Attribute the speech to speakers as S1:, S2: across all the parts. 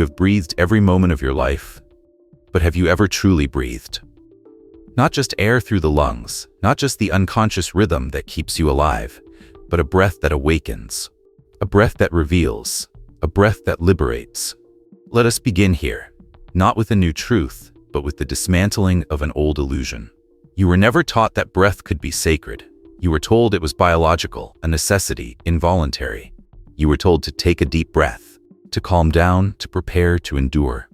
S1: have breathed every moment of your life, but have you ever truly breathed? Not just air through the lungs, not just the unconscious rhythm that keeps you alive, but a breath that awakens, a breath that reveals, a breath that liberates. Let us begin here, not with a new truth, but with the dismantling of an old illusion. You were never taught that breath could be sacred. You were told it was biological, a necessity, involuntary. You were told to take a deep breath, to calm down, to prepare, to endure.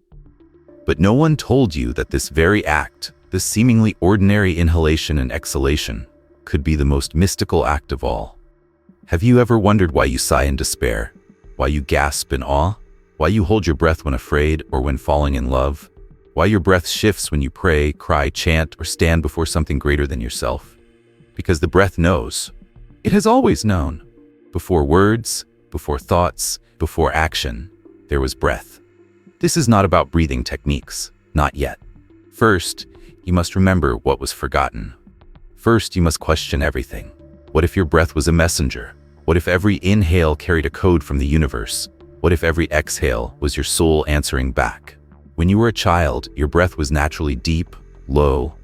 S1: But no one told you that this very act, this seemingly ordinary inhalation and exhalation, could be the most mystical act of all. Have you ever wondered why you sigh in despair? Why you gasp in awe? Why you hold your breath when afraid or when falling in love? Why your breath shifts when you pray, cry, chant, or stand before something greater than yourself? Because the breath knows. It has always known. Before words, before thoughts, before action, there was breath. This is not about breathing techniques, not yet. First, you must remember what was forgotten. First, you must question everything. What if your breath was a messenger? What if every inhale carried a code from the universe? What if every exhale was your soul answering back? When you were a child, your breath was naturally deep, low,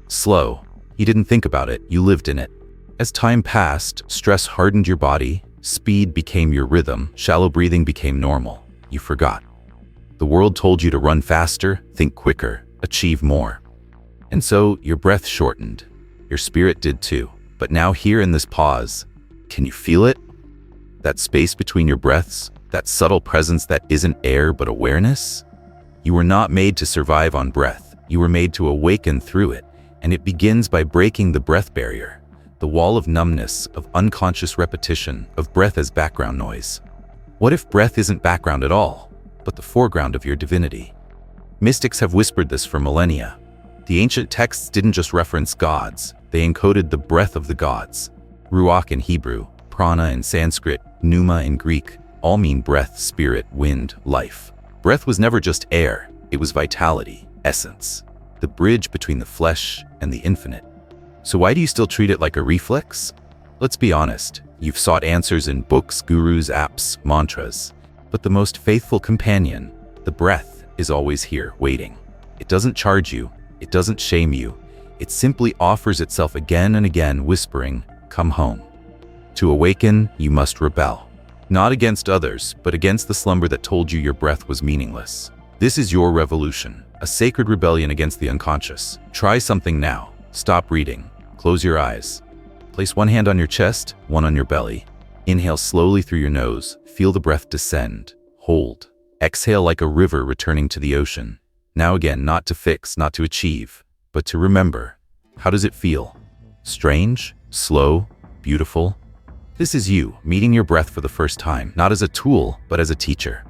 S1: slow. You didn't think about it, you lived in it. As time passed, stress hardened your body, speed became your rhythm, shallow breathing became normal. You forgot. The world told you to run faster, think quicker, achieve more. And so your breath shortened. Your spirit did too. But now here in this pause, can you feel it? That space between your breaths, that subtle presence that isn't air but awareness? You were not made to survive on breath. You were made to awaken through it. And it begins by breaking the breath barrier, the wall of numbness, of unconscious repetition, of breath as background noise. What if breath isn't background at all, but the foreground of your divinity? Mystics have whispered this for millennia. The ancient texts didn't just reference gods, they encoded the breath of the gods. Ruach in Hebrew, prana in Sanskrit, pneuma in Greek, all mean breath, spirit, wind, life. Breath was never just air, it was vitality, essence, the bridge between the flesh and the infinite. So why do you still treat it like a reflex? Let's be honest, you've sought answers in books, gurus, apps, mantras, but the most faithful companion, the breath, is always here, waiting. It doesn't charge you, it doesn't shame you, it simply offers itself again and again, whispering, "Come home." To awaken, you must rebel. Not against others, but against the slumber that told you your breath was meaningless. This is your revolution, a sacred rebellion against the unconscious. Try something now. Stop reading. Close your eyes. Place one hand on your chest, one on your belly. Inhale slowly through your nose. Feel the breath descend. Hold. Exhale like a river returning to the ocean. Now again, not to fix, not to achieve, but to remember. How does it feel? Strange? Slow? Beautiful? This is you, meeting your breath for the first time, not as a tool, but as a teacher.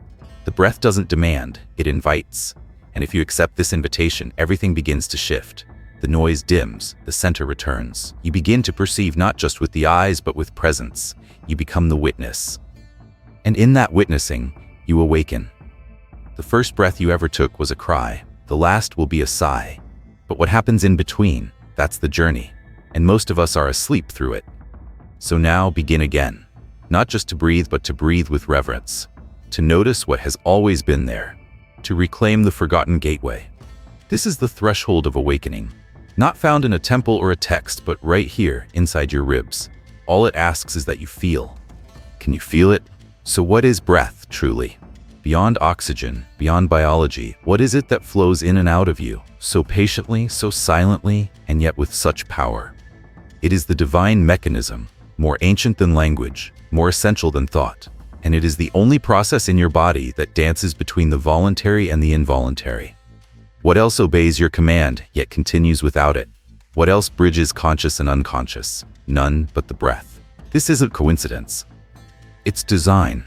S1: The breath doesn't demand, it invites. And if you accept this invitation, everything begins to shift. The noise dims, the center returns. You begin to perceive not just with the eyes, but with presence. You become the witness. And in that witnessing, you awaken. The first breath you ever took was a cry. The last will be a sigh. But what happens in between, that's the journey. And most of us are asleep through it. So now begin again. Not just to breathe, but to breathe with reverence. To notice what has always been there. To reclaim the forgotten gateway. This is the threshold of awakening. Not found in a temple or a text, but right here, inside your ribs. All it asks is that you feel. Can you feel it? So what is breath, truly? Beyond oxygen, beyond biology, what is it that flows in and out of you, so patiently, so silently, and yet with such power? It is the divine mechanism, more ancient than language, more essential than thought. And it is the only process in your body that dances between the voluntary and the involuntary. What else obeys your command, yet continues without it? What else bridges conscious and unconscious? None but the breath. This isn't coincidence. It's design.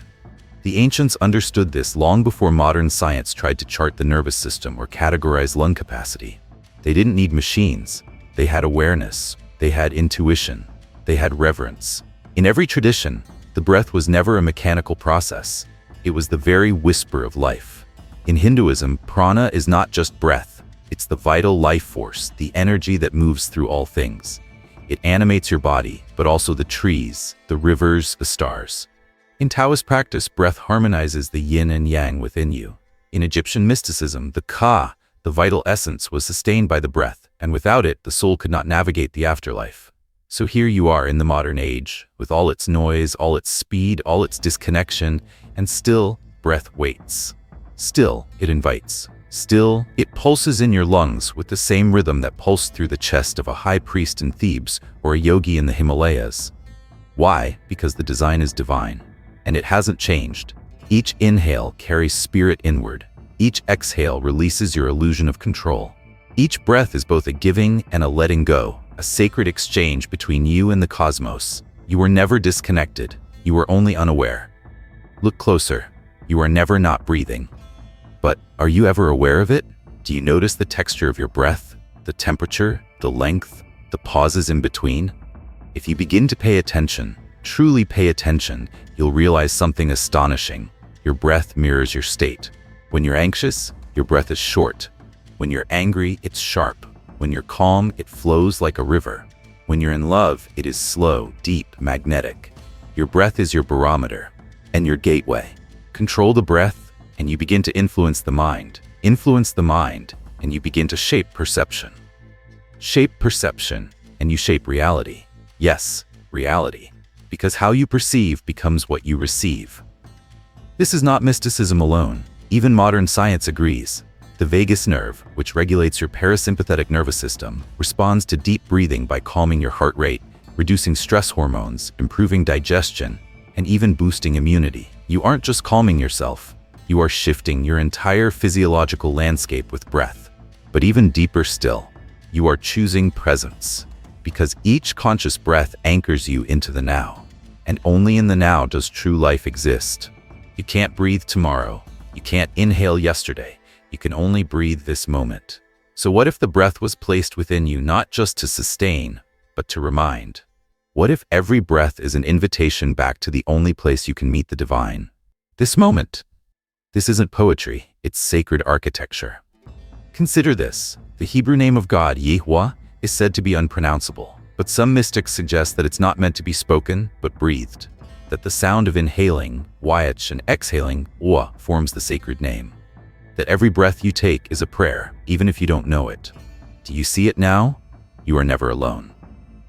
S1: The ancients understood this long before modern science tried to chart the nervous system or categorize lung capacity. They didn't need machines. They had awareness. They had intuition. They had reverence. In every tradition, the breath was never a mechanical process. It was the very whisper of life. In Hinduism, prana is not just breath. It's the vital life force, the energy that moves through all things. It animates your body, but also the trees, the rivers, the stars. In Taoist practice, breath harmonizes the yin and yang within you. In Egyptian mysticism, the ka, the vital essence, was sustained by the breath, and without it, the soul could not navigate the afterlife. So here you are in the modern age, with all its noise, all its speed, all its disconnection, and still, breath waits. Still, it invites. Still, it pulses in your lungs with the same rhythm that pulsed through the chest of a high priest in Thebes or a yogi in the Himalayas. Why? Because the design is divine, and it hasn't changed. Each inhale carries spirit inward. Each exhale releases your illusion of control. Each breath is both a giving and a letting go, a sacred exchange between you and the cosmos. You were never disconnected. You were only unaware. Look closer. You are never not breathing. But are you ever aware of it? Do you notice the texture of your breath, the temperature, the length, the pauses in between? If you begin to pay attention, truly pay attention, you'll realize something astonishing. Your breath mirrors your state. When you're anxious, your breath is short. When you're angry, it's sharp. When you're calm, it flows like a river. When you're in love, it is slow, deep, magnetic. Your breath is your barometer and your gateway. Control the breath, and you begin to influence the mind. Influence the mind, and you begin to shape perception. Shape perception, and you shape reality. Yes, reality. Because how you perceive becomes what you receive. This is not mysticism alone. Even modern science agrees. The vagus nerve, which regulates your parasympathetic nervous system, responds to deep breathing by calming your heart rate, reducing stress hormones, improving digestion, and even boosting immunity. You aren't just calming yourself. You are shifting your entire physiological landscape with breath. But even deeper still, you are choosing presence. Because each conscious breath anchors you into the now. And only in the now does true life exist. You can't breathe tomorrow. You can't inhale yesterday. You can only breathe this moment. So what if the breath was placed within you not just to sustain, but to remind? What if every breath is an invitation back to the only place you can meet the divine? This moment. This isn't poetry, it's sacred architecture. Consider this. The Hebrew name of God, Yahweh, is said to be unpronounceable, but some mystics suggest that it's not meant to be spoken, but breathed. That the sound of inhaling, YH, and exhaling, Wa, forms the sacred name. That every breath you take is a prayer, even if you don't know it. Do you see it now? You are never alone.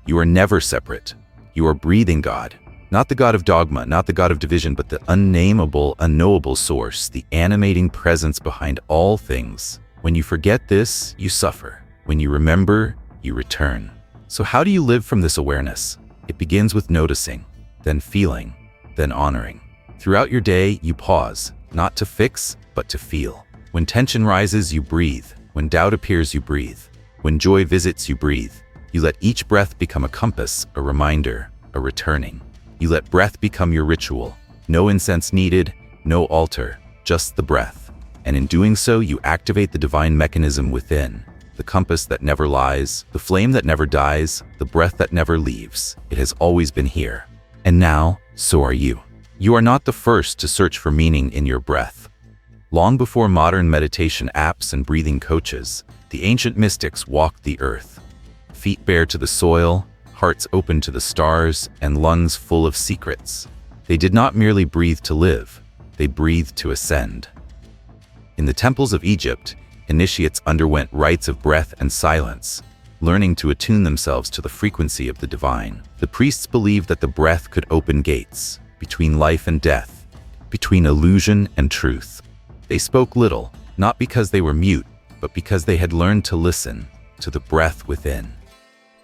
S1: You are never separate. You are breathing God. Not the God of dogma, not the God of division, but the unnameable, unknowable source, the animating presence behind all things. When you forget this, you suffer. When you remember, you return. So how do you live from this awareness? It begins with noticing, then feeling, then honoring. Throughout your day, you pause, not to fix, but to feel. When tension rises, you breathe. When doubt appears, you breathe. When joy visits, you breathe. You let each breath become a compass, a reminder, a returning. You let breath become your ritual. No incense needed, no altar, just the breath. And in doing so, you activate the divine mechanism within. The compass that never lies, the flame that never dies, the breath that never leaves. It has always been here. And now, so are you. You are not the first to search for meaning in your breath. Long before modern meditation apps and breathing coaches, the ancient mystics walked the earth. Feet bare to the soil, hearts open to the stars, and lungs full of secrets. They did not merely breathe to live, they breathed to ascend. In the temples of Egypt, initiates underwent rites of breath and silence, learning to attune themselves to the frequency of the divine. The priests believed that the breath could open gates between life and death, between illusion and truth. They spoke little, not because they were mute, but because they had learned to listen to the breath within.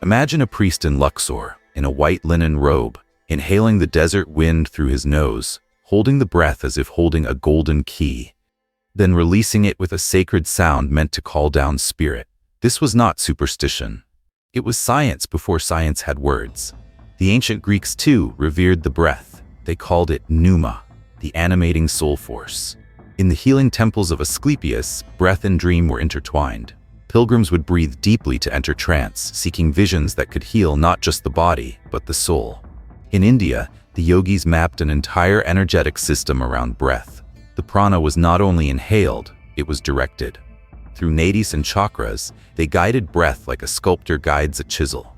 S1: Imagine a priest in Luxor, in a white linen robe, inhaling the desert wind through his nose, holding the breath as if holding a golden key, then releasing it with a sacred sound meant to call down spirit. This was not superstition. It was science before science had words. The ancient Greeks, too, revered the breath. They called it pneuma, the animating soul force. In the healing temples of Asclepius, breath and dream were intertwined. Pilgrims would breathe deeply to enter trance, seeking visions that could heal not just the body, but the soul. In India, the yogis mapped an entire energetic system around breath. The prana was not only inhaled, it was directed. Through nadis and chakras, they guided breath like a sculptor guides a chisel.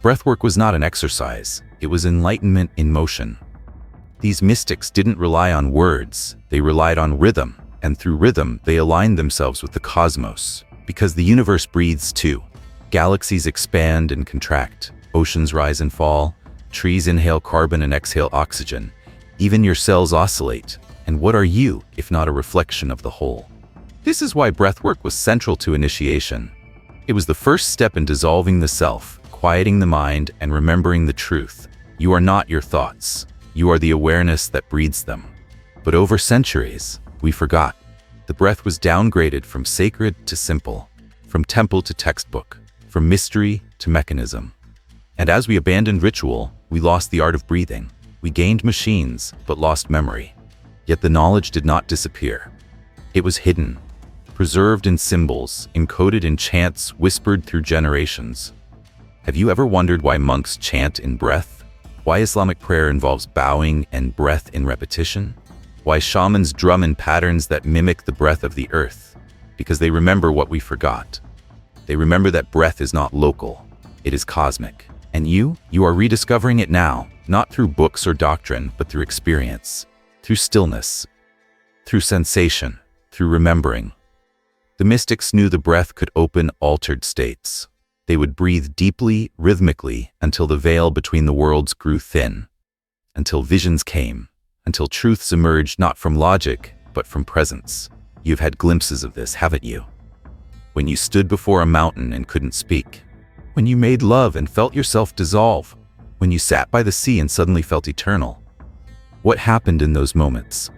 S1: Breathwork was not an exercise, it was enlightenment in motion. These mystics didn't rely on words, they relied on rhythm, and through rhythm, they align themselves with the cosmos, because the universe breathes too. Galaxies expand and contract, oceans rise and fall, trees inhale carbon and exhale oxygen. Even your cells oscillate. And what are you, if not a reflection of the whole? This is why breathwork was central to initiation. It was the first step in dissolving the self, quieting the mind, and remembering the truth. You are not your thoughts. You are the awareness that breathes them. But over centuries, we forgot. The breath was downgraded from sacred to simple, from temple to textbook, from mystery to mechanism. And as we abandoned ritual, we lost the art of breathing. We gained machines, but lost memory. Yet the knowledge did not disappear. It was hidden, preserved in symbols, encoded in chants whispered through generations. Have you ever wondered why monks chant in breath? Why Islamic prayer involves bowing and breath in repetition? Why shamans drum in patterns that mimic the breath of the earth? Because they remember what we forgot. They remember that breath is not local, it is cosmic. And you are rediscovering it now, not through books or doctrine, but through experience, through stillness, through sensation, through remembering. The mystics knew the breath could open altered states. They would breathe deeply, rhythmically, until the veil between the worlds grew thin, until visions came, until truths emerged not from logic, but from presence. You've had glimpses of this, haven't you? When you stood before a mountain and couldn't speak. When you made love and felt yourself dissolve. When you sat by the sea and suddenly felt eternal. What happened in those moments?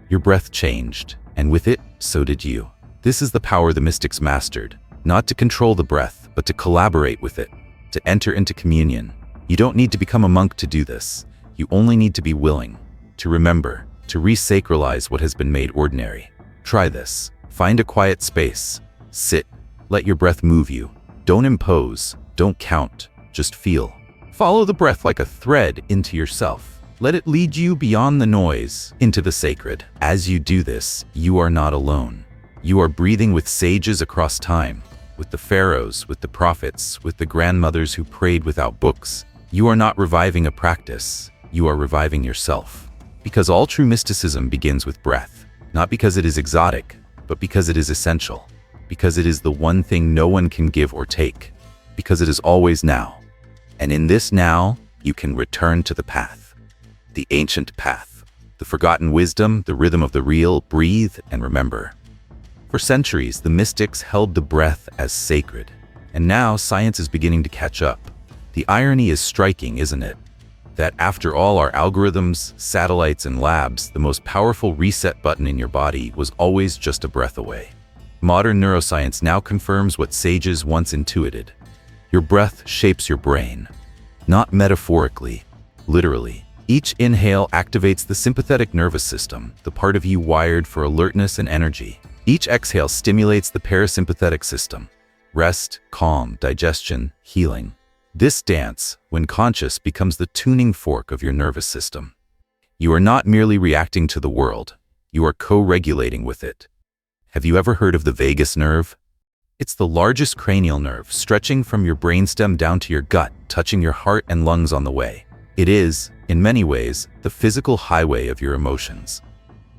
S1: Your breath changed, and with it, so did you. This is the power the mystics mastered. Not to control the breath, but to collaborate with it, to enter into communion. You don't need to become a monk to do this. You only need to be willing, to remember, to resacralize what has been made ordinary. Try this. Find a quiet space. Sit. Let your breath move you. Don't impose. Don't count. Just feel. Follow the breath like a thread into yourself. Let it lead you beyond the noise, into the sacred. As you do this, you are not alone. You are breathing with sages across time, with the pharaohs, with the prophets, with the grandmothers who prayed without books. You are not reviving a practice. You are reviving yourself. Because all true mysticism begins with breath, not because it is exotic, but because it is essential. Because it is the one thing no one can give or take. Because it is always now. And in this now, you can return to the path. The ancient path. The forgotten wisdom, the rhythm of the real. Breathe and remember. For centuries, the mystics held the breath as sacred. And now science is beginning to catch up. The irony is striking, isn't it? That after all our algorithms, satellites, and labs, the most powerful reset button in your body was always just a breath away. Modern neuroscience now confirms what sages once intuited. Your breath shapes your brain. Not metaphorically, literally. Each inhale activates the sympathetic nervous system, the part of you wired for alertness and energy. Each exhale stimulates the parasympathetic system. Rest, calm, digestion, healing. This dance, when conscious, becomes the tuning fork of your nervous system. You are not merely reacting to the world. You are co-regulating with it. Have you ever heard of the vagus nerve? It's the largest cranial nerve, stretching from your brainstem down to your gut, touching your heart and lungs on the way. It is, in many ways, the physical highway of your emotions.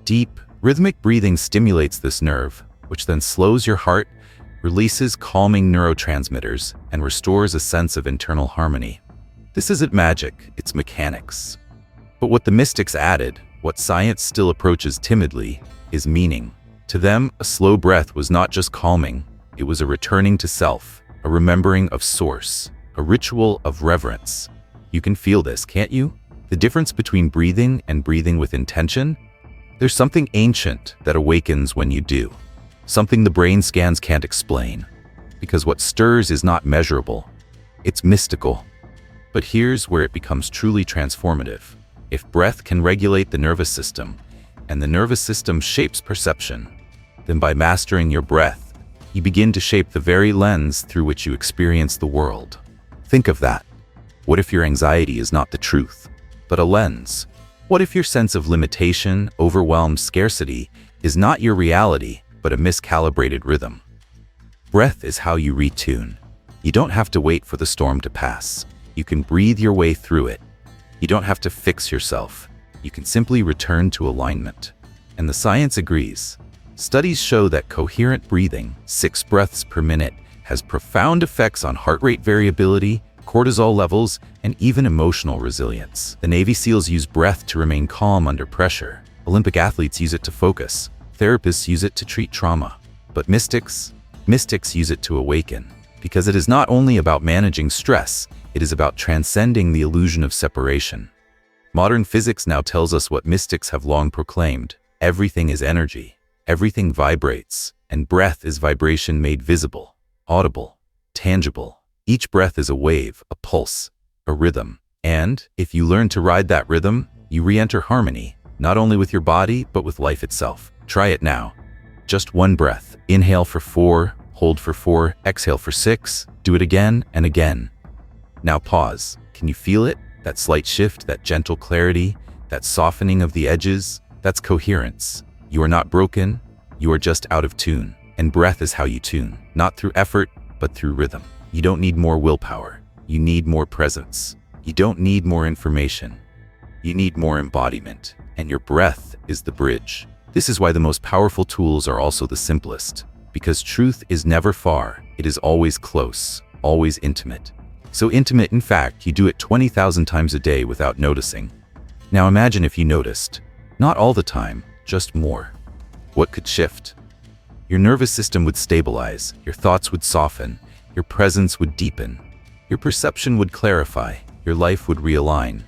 S1: Deep, rhythmic breathing stimulates this nerve, which then slows your heart, releases calming neurotransmitters, and restores a sense of internal harmony. This isn't magic, it's mechanics. But what the mystics added, what science still approaches timidly, is meaning. To them, a slow breath was not just calming, it was a returning to self, a remembering of source, a ritual of reverence. You can feel this, can't you? The difference between breathing and breathing with intention? There's something ancient that awakens when you do. Something the brain scans can't explain. Because what stirs is not measurable. It's mystical. But here's where it becomes truly transformative. If breath can regulate the nervous system, and the nervous system shapes perception, then by mastering your breath, you begin to shape the very lens through which you experience the world. Think of that. What if your anxiety is not the truth, but a lens? What if your sense of limitation, overwhelmed scarcity, is not your reality, but a miscalibrated rhythm? Breath is how you retune. You don't have to wait for the storm to pass. You can breathe your way through it. You don't have to fix yourself. You can simply return to alignment. and the science agrees. Studies show that coherent breathing, 6 breaths per minute, has profound effects on heart rate variability, cortisol levels, and even emotional resilience. The Navy SEALs use breath to remain calm under pressure. Olympic athletes use it to focus. Therapists use it to treat trauma. But mystics use it to awaken. Because it is not only about managing stress, it is about transcending the illusion of separation. Modern physics now tells us what mystics have long proclaimed. Everything is energy. Everything vibrates. And breath is vibration made visible, audible, tangible. Each breath is a wave, a pulse, a rhythm. And if you learn to ride that rhythm, you re-enter harmony, not only with your body, but with life itself. Try it now. Just one breath. Inhale for 4, hold for 4, exhale for 6. Do it again and again. Now pause. Can you feel it? That slight shift, that gentle clarity, that softening of the edges, that's coherence. You are not broken, you are just out of tune. And breath is how you tune, not through effort, but through rhythm. You don't need more willpower. You need more presence. You don't need more information. You need more embodiment. And your breath is the bridge. This is why the most powerful tools are also the simplest. Because truth is never far. It is always close, always intimate. So intimate, in fact, you do it 20,000 times a day without noticing. Now imagine if you noticed. Not all the time, just more. What could shift? Your nervous system would stabilize, your thoughts would soften, your presence would deepen, your perception would clarify, your life would realign.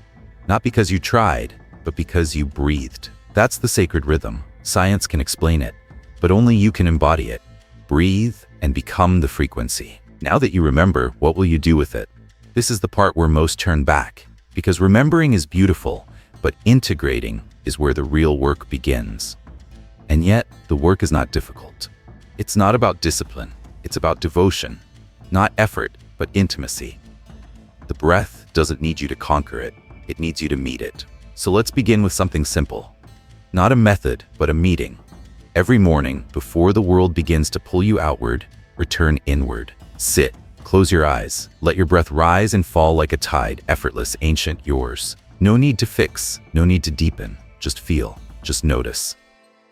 S1: Not because you tried, but because you breathed. That's the sacred rhythm. Science can explain it, but only you can embody it. Breathe and become the frequency. Now that you remember, what will you do with it? This is the part where most turn back, because remembering is beautiful, but integrating is where the real work begins. And yet, the work is not difficult. It's not about discipline, it's about devotion. Not effort, but intimacy. The breath doesn't need you to conquer it, it needs you to meet it. So let's begin with something simple. Not a method, but a meeting. Every morning, before the world begins to pull you outward, return inward. Sit, close your eyes, let your breath rise and fall like a tide, effortless, ancient, yours. No need to fix, no need to deepen, just feel, just notice.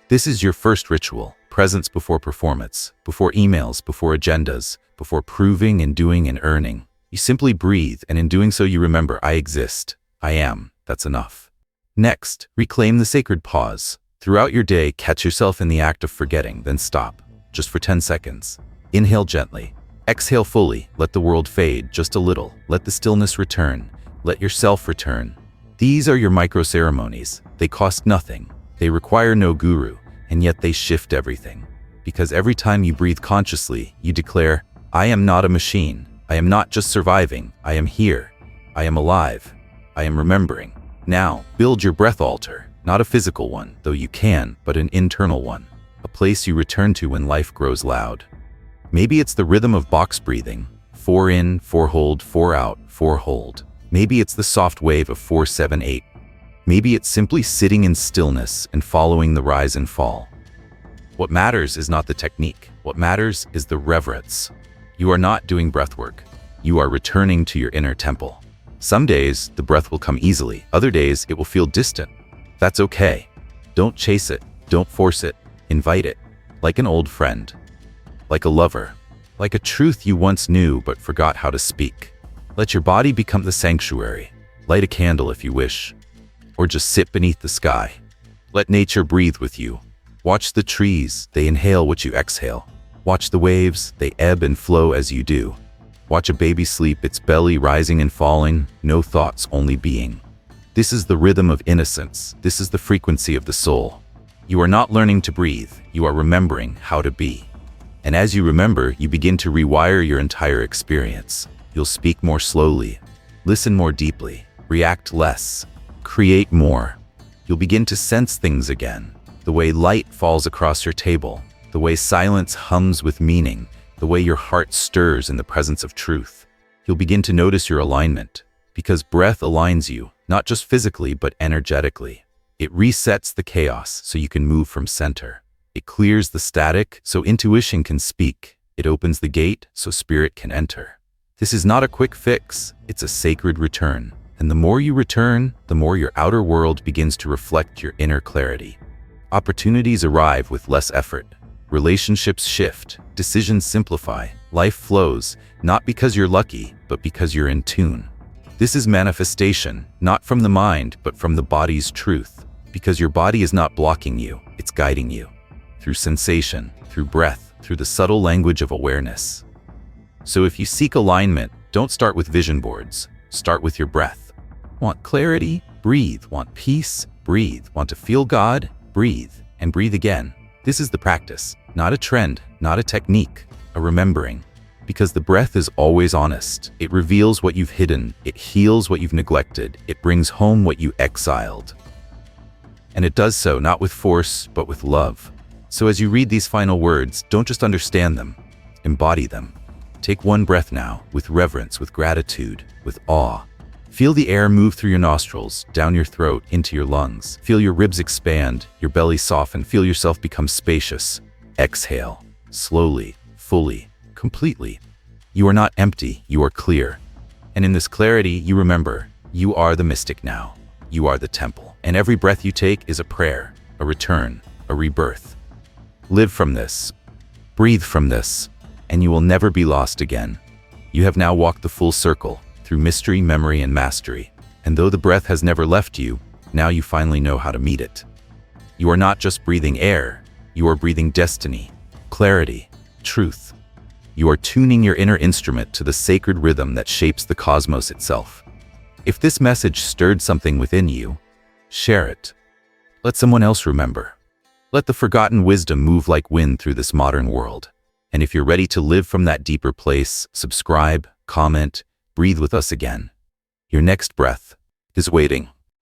S1: This is your first ritual, presence before performance, before emails, before agendas, before proving and doing and earning. You simply breathe, and in doing so you remember, I exist, I am, that's enough. Next, reclaim the sacred pause. Throughout your day, catch yourself in the act of forgetting, then stop, just for 10 seconds. Inhale gently. Exhale fully, let the world fade just a little, let the stillness return, let yourself return. These are your micro-ceremonies. They cost nothing, they require no guru, and yet they shift everything. Because every time you breathe consciously, you declare, I am not a machine, I am not just surviving, I am here, I am alive, I am remembering. Now, build your breath altar, not a physical one, though you can, but an internal one, a place you return to when life grows loud. Maybe it's the rhythm of box breathing, 4 in, 4 hold, 4 out, 4 hold. Maybe it's the soft wave of 4, 7, 8. Maybe it's simply sitting in stillness and following the rise and fall. What matters is not the technique. What matters is the reverence. You are not doing breath work. You are returning to your inner temple. Some days, the breath will come easily. Other days, it will feel distant. That's okay. Don't chase it. Don't force it. Invite it. Like an old friend. Like a lover. Like a truth you once knew but forgot how to speak. Let your body become the sanctuary. Light a candle if you wish. Or just sit beneath the sky. Let nature breathe with you. Watch the trees, they inhale what you exhale. Watch the waves, they ebb and flow as you do. Watch a baby sleep, its belly rising and falling, no thoughts, only being. This is the rhythm of innocence. This is the frequency of the soul. You are not learning to breathe, you are remembering how to be. And as you remember, you begin to rewire your entire experience. You'll speak more slowly, listen more deeply, react less, create more. You'll begin to sense things again. The way light falls across your table, the way silence hums with meaning, the way your heart stirs in the presence of truth. You'll begin to notice your alignment, because breath aligns you, not just physically, but energetically. It resets the chaos so you can move from center. It clears the static so intuition can speak. It opens the gate so spirit can enter. This is not a quick fix, it's a sacred return. And the more you return, the more your outer world begins to reflect your inner clarity. Opportunities arrive with less effort. Relationships shift, decisions simplify, life flows, not because you're lucky, but because you're in tune. This is manifestation, not from the mind, but from the body's truth. Because your body is not blocking you, it's guiding you. Through sensation, through breath, through the subtle language of awareness. So if you seek alignment, don't start with vision boards. Start with your breath. Want clarity? Breathe. Want peace? Breathe. Want to feel God? Breathe. And breathe again. This is the practice, not a trend, not a technique, a remembering. Because the breath is always honest. It reveals what you've hidden. It heals what you've neglected. It brings home what you exiled. And it does so not with force, but with love. So as you read these final words, don't just understand them, embody them. Take one breath now, with reverence, with gratitude, with awe. Feel the air move through your nostrils, down your throat, into your lungs. Feel your ribs expand, your belly soften. Feel yourself become spacious. Exhale, slowly, fully, completely. You are not empty, you are clear. And in this clarity, you remember, you are the mystic now. You are the temple. And every breath you take is a prayer, a return, a rebirth. Live from this. Breathe from this. And you will never be lost again. You have now walked the full circle, through mystery, memory, and mastery. And though the breath has never left you, now you finally know how to meet it. You are not just breathing air, you are breathing destiny, clarity, truth. You are tuning your inner instrument to the sacred rhythm that shapes the cosmos itself. If this message stirred something within you, share it. Let someone else remember. Let the forgotten wisdom move like wind through this modern world. And if you're ready to live from that deeper place, subscribe, comment, breathe with us again. Your next breath is waiting.